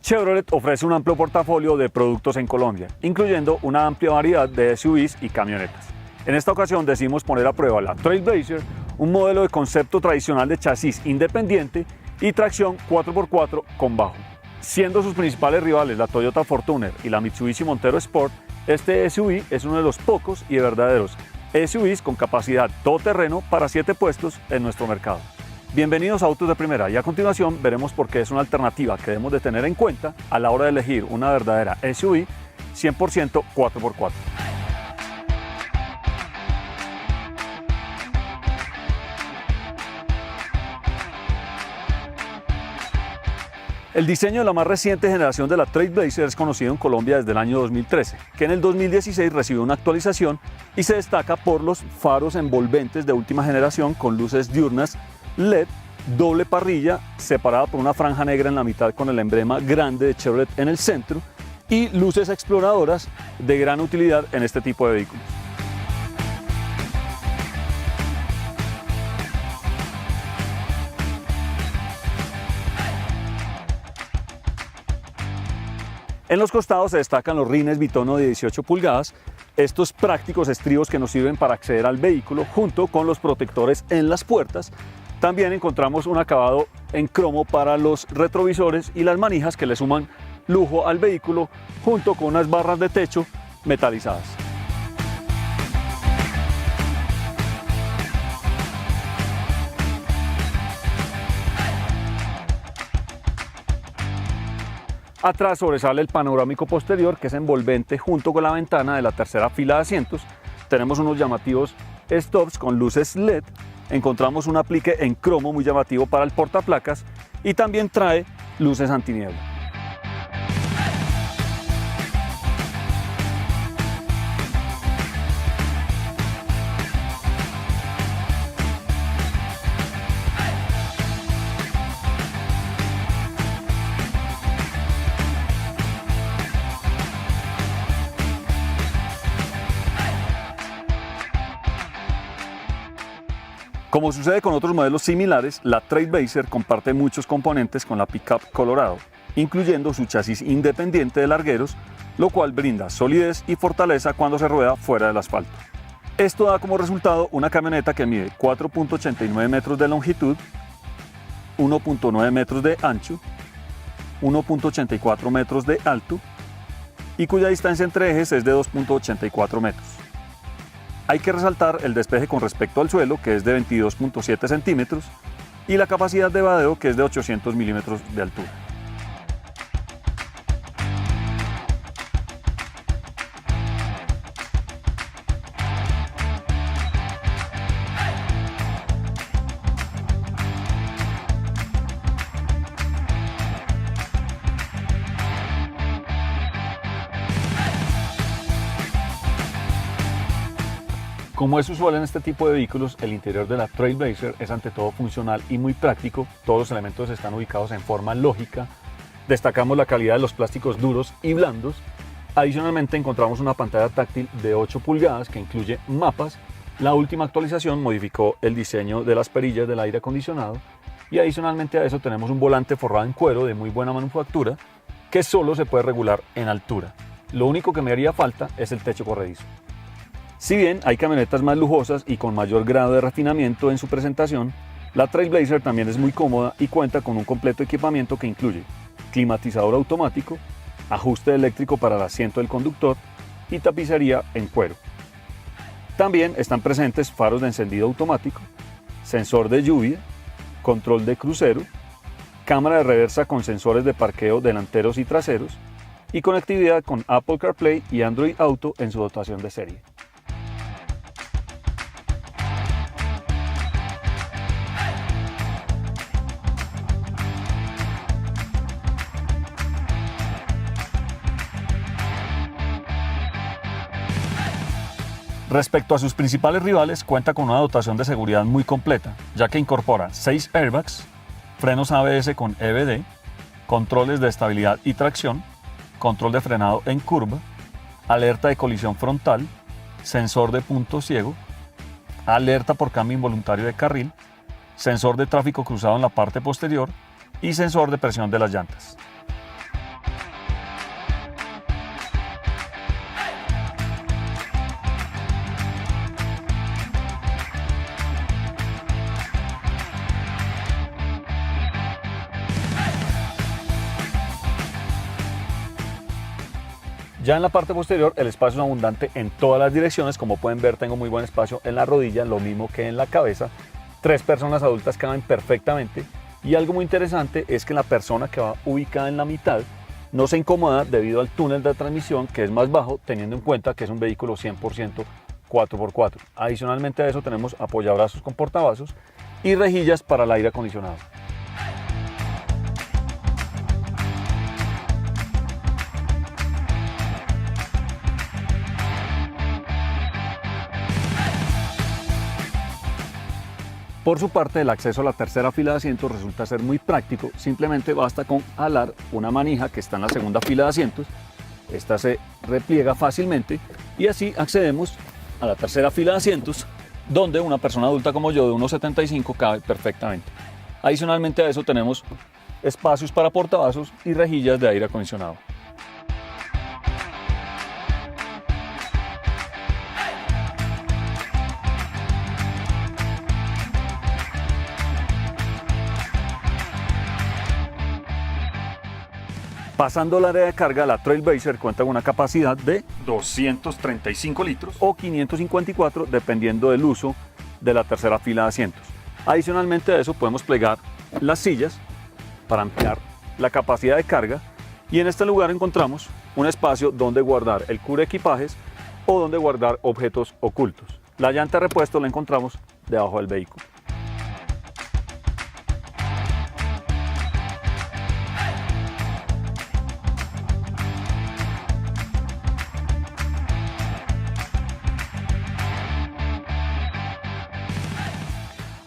Chevrolet ofrece un amplio portafolio de productos en Colombia, incluyendo una amplia variedad de SUVs y camionetas. En esta ocasión decidimos poner a prueba la Trailblazer, un modelo de concepto tradicional de chasis independiente y tracción 4x4 con bajo. Siendo sus principales rivales la Toyota Fortuner y la Mitsubishi Montero Sport, este SUV es uno de los pocos y verdaderos SUVs con capacidad todoterreno para 7 puestos en nuestro mercado. Bienvenidos a Autos de Primera y a continuación veremos por qué es una alternativa que debemos de tener en cuenta a la hora de elegir una verdadera SUV 100% 4x4. El diseño de la más reciente generación de la Trailblazer es conocido en Colombia desde el año 2013, que en el 2016 recibió una actualización y se destaca por los faros envolventes de última generación con luces diurnas LED, doble parrilla separada por una franja negra en la mitad con el emblema grande de Chevrolet en el centro y luces exploradoras de gran utilidad en este tipo de vehículos. En los costados se destacan los rines bitono de 18 pulgadas, estos prácticos estribos que nos sirven para acceder al vehículo junto con los protectores en las puertas. También encontramos un acabado en cromo para los retrovisores y las manijas que le suman lujo al vehículo junto con unas barras de techo metalizadas. Atrás sobresale el panorámico posterior que es envolvente junto con la ventana de la tercera fila de asientos. Tenemos unos llamativos stops con luces LED. Encontramos un aplique en cromo muy llamativo para el portaplacas y también trae luces antiniebla. Como sucede con otros modelos similares, la Trailblazer comparte muchos componentes con la Pickup Colorado, incluyendo su chasis independiente de largueros, lo cual brinda solidez y fortaleza cuando se rueda fuera del asfalto. Esto da como resultado una camioneta que mide 4.89 metros de longitud, 1.9 metros de ancho, 1.84 metros de alto y cuya distancia entre ejes es de 2.84 metros. Hay que resaltar el despeje con respecto al suelo, que es de 22.7 centímetros, y la capacidad de vadeo, que es de 800 milímetros de altura. Como es usual en este tipo de vehículos, el interior de la Trailblazer es ante todo funcional y muy práctico. Todos los elementos están ubicados en forma lógica. Destacamos la calidad de los plásticos duros y blandos. Adicionalmente encontramos una pantalla táctil de 8 pulgadas que incluye mapas. La última actualización modificó el diseño de las perillas del aire acondicionado y adicionalmente a eso tenemos un volante forrado en cuero de muy buena manufactura que solo se puede regular en altura. Lo único que me haría falta es el techo corredizo. Si bien hay camionetas más lujosas y con mayor grado de refinamiento en su presentación, la Trailblazer también es muy cómoda y cuenta con un completo equipamiento que incluye climatizador automático, ajuste eléctrico para el asiento del conductor y tapicería en cuero. También están presentes faros de encendido automático, sensor de lluvia, control de crucero, cámara de reversa con sensores de parqueo delanteros y traseros y conectividad con Apple CarPlay y Android Auto en su dotación de serie. Respecto a sus principales rivales, cuenta con una dotación de seguridad muy completa, ya que incorpora 6 airbags, frenos ABS con EBD, controles de estabilidad y tracción, control de frenado en curva, alerta de colisión frontal, sensor de punto ciego, alerta por cambio involuntario de carril, sensor de tráfico cruzado en la parte posterior y sensor de presión de las llantas. Ya en la parte posterior el espacio es abundante en todas las direcciones. Como pueden ver, tengo muy buen espacio en la rodilla, lo mismo que en la cabeza. 3 personas adultas caben perfectamente. Y algo muy interesante es que la persona que va ubicada en la mitad no se incomoda debido al túnel de transmisión, que es más bajo, teniendo en cuenta que es un vehículo 100% 4x4. Adicionalmente a eso tenemos apoyabrazos con portavasos y rejillas para el aire acondicionado. Por su parte, el acceso a la tercera fila de asientos resulta ser muy práctico. Simplemente basta con jalar una manija que está en la segunda fila de asientos. Esta se repliega fácilmente y así accedemos a la tercera fila de asientos, donde una persona adulta como yo de 1,75 cabe perfectamente. Adicionalmente a eso tenemos espacios para portavasos y rejillas de aire acondicionado. Pasando al área de carga, la Trailblazer cuenta con una capacidad de 235 litros o 554 dependiendo del uso de la tercera fila de asientos. Adicionalmente a eso podemos plegar las sillas para ampliar la capacidad de carga y en este lugar encontramos un espacio donde guardar el cubre equipajes o donde guardar objetos ocultos. La llanta de repuesto la encontramos debajo del vehículo.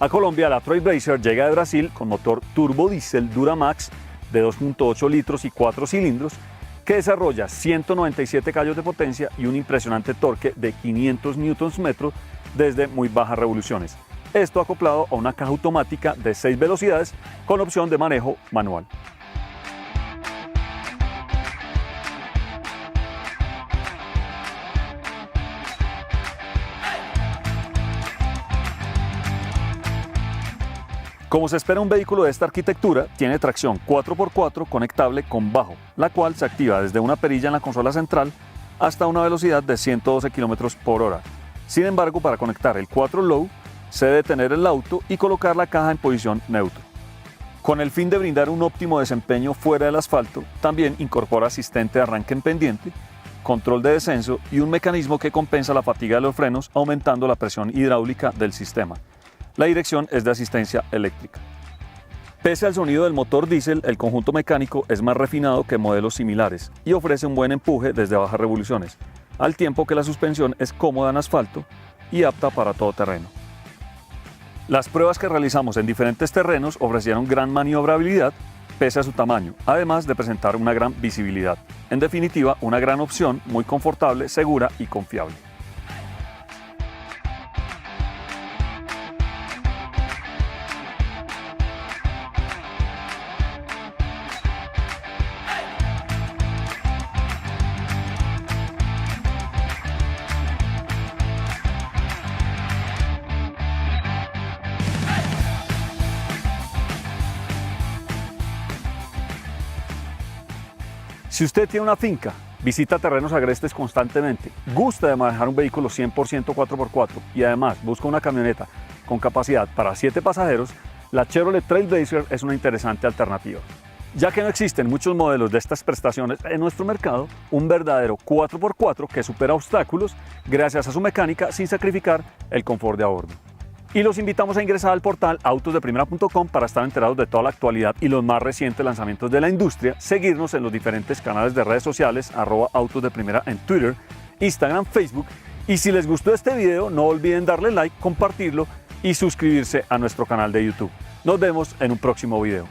A Colombia, la Trailblazer llega de Brasil con motor turbo diésel Duramax de 2.8 litros y 4 cilindros que desarrolla 197 caballos de potencia y un impresionante torque de 500 Nm desde muy bajas revoluciones. Esto acoplado a una caja automática de 6 velocidades con opción de manejo manual. Como se espera un vehículo de esta arquitectura, tiene tracción 4x4 conectable con bajo, la cual se activa desde una perilla en la consola central hasta una velocidad de 112 km/h. Sin embargo, para conectar el 4Low, se debe detener el auto y colocar la caja en posición neutra. Con el fin de brindar un óptimo desempeño fuera del asfalto, también incorpora asistente de arranque en pendiente, control de descenso y un mecanismo que compensa la fatiga de los frenos aumentando la presión hidráulica del sistema. La dirección es de asistencia eléctrica. Pese al sonido del motor diésel, el conjunto mecánico es más refinado que modelos similares y ofrece un buen empuje desde bajas revoluciones, al tiempo que la suspensión es cómoda en asfalto y apta para todo terreno. Las pruebas que realizamos en diferentes terrenos ofrecieron gran maniobrabilidad pese a su tamaño, además de presentar una gran visibilidad. En definitiva, una gran opción, muy confortable, segura y confiable. Si usted tiene una finca, visita terrenos agrestes constantemente, gusta de manejar un vehículo 100% 4x4 y además busca una camioneta con capacidad para 7 pasajeros, la Chevrolet Trailblazer es una interesante alternativa. Ya que no existen muchos modelos de estas prestaciones en nuestro mercado, un verdadero 4x4 que supera obstáculos gracias a su mecánica sin sacrificar el confort de a bordo. Y los invitamos a ingresar al portal autosdeprimera.com para estar enterados de toda la actualidad y los más recientes lanzamientos de la industria, seguirnos en los diferentes canales de redes sociales, @autosdeprimera en Twitter, Instagram, Facebook, y si les gustó este video no olviden darle like, compartirlo y suscribirse a nuestro canal de YouTube. Nos vemos en un próximo video.